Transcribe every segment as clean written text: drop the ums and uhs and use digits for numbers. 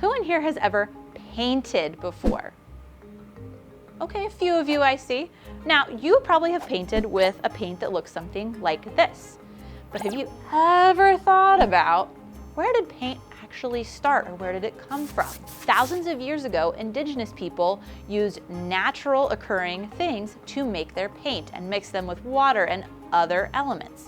who in here has ever painted before? Okay, a few of you I see. Now, you probably have painted with a paint that looks something like this. But have you ever thought about where did paint actually start, or where did it come from? Thousands of years ago, indigenous people used natural occurring things to make their paint and mix them with water and other elements.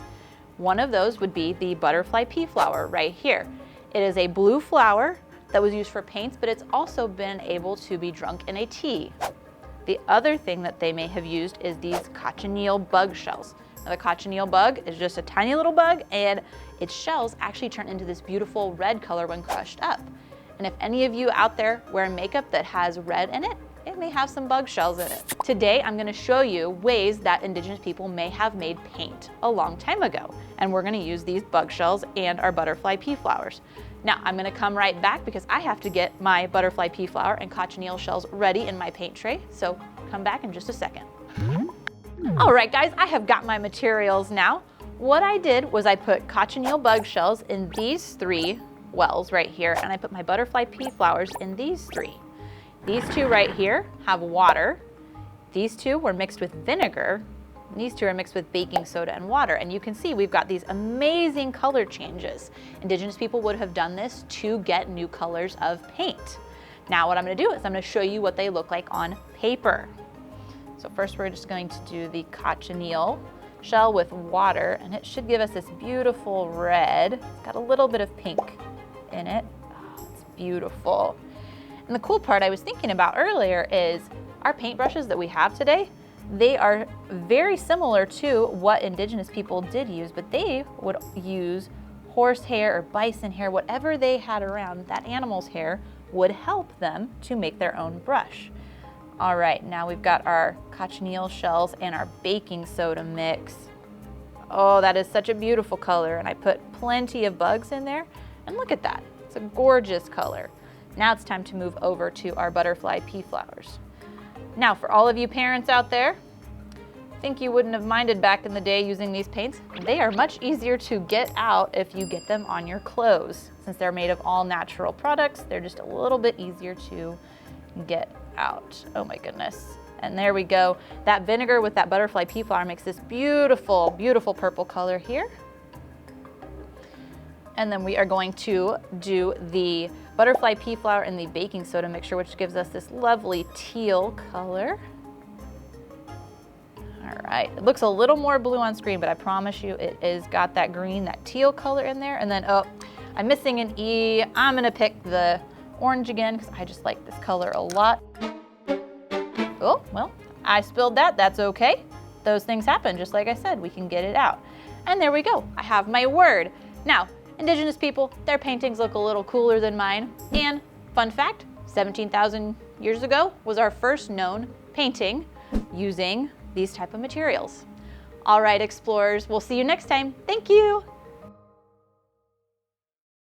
One of those would be the butterfly pea flower right here. It is a blue flower that was used for paints, but it's also been able to be drunk in a tea. The other thing that they may have used is these cochineal bug shells. Now, the cochineal bug is just a tiny little bug, and its shells actually turn into this beautiful red color when crushed up. And if any of you out there wear makeup that has red in it, it may have some bug shells in it. Today, I'm gonna show you ways that indigenous people may have made paint a long time ago. And we're gonna use these bug shells and our butterfly pea flowers. Now, I'm gonna come right back because I have to get my butterfly pea flower and cochineal shells ready in my paint tray. So come back in just a second. All right, guys, I have got my materials now. What I did was I put cochineal bug shells in these 3 wells right here, and I put my butterfly pea flowers in these 3. These 2 right here have water. These 2 were mixed with vinegar. And these 2 are mixed with baking soda and water. And you can see we've got these amazing color changes. Indigenous people would have done this to get new colors of paint. Now what I'm gonna do is I'm gonna show you what they look like on paper. So first we're just going to do the cochineal shell with water, and it should give us this beautiful red. It's got a little bit of pink in it. Oh, it's beautiful. And the cool part I was thinking about earlier is our paintbrushes that we have today, they are very similar to what indigenous people did use, but they would use horse hair or bison hair, whatever they had around, that animal's hair would help them to make their own brush. All right, now we've got our cochineal shells and our baking soda mix. Oh, that is such a beautiful color, and I put plenty of bugs in there, and look at that, it's a gorgeous color. Now it's time to move over to our butterfly pea flowers. Now, for all of you parents out there, I think you wouldn't have minded back in the day using these paints. They are much easier to get out if you get them on your clothes. Since they're made of all natural products, they're just a little bit easier to get out. Oh my goodness. And there we go. That vinegar with that butterfly pea flower makes this beautiful, beautiful purple color here. And then we are going to do the butterfly pea flower and the baking soda mixture, which gives us this lovely teal color. All right, it looks a little more blue on screen, but I promise you it is got that green, that teal color in there. And then, oh, I'm missing an E. I'm gonna pick the orange again because I just like this color a lot. Oh, well, I spilled that, that's okay. Those things happen, just like I said, we can get it out. And there we go, I have my word. Now, indigenous people, their paintings look a little cooler than mine. And fun fact, 17,000 years ago was our first known painting using these type of materials. All right, explorers, we'll see you next time. Thank you.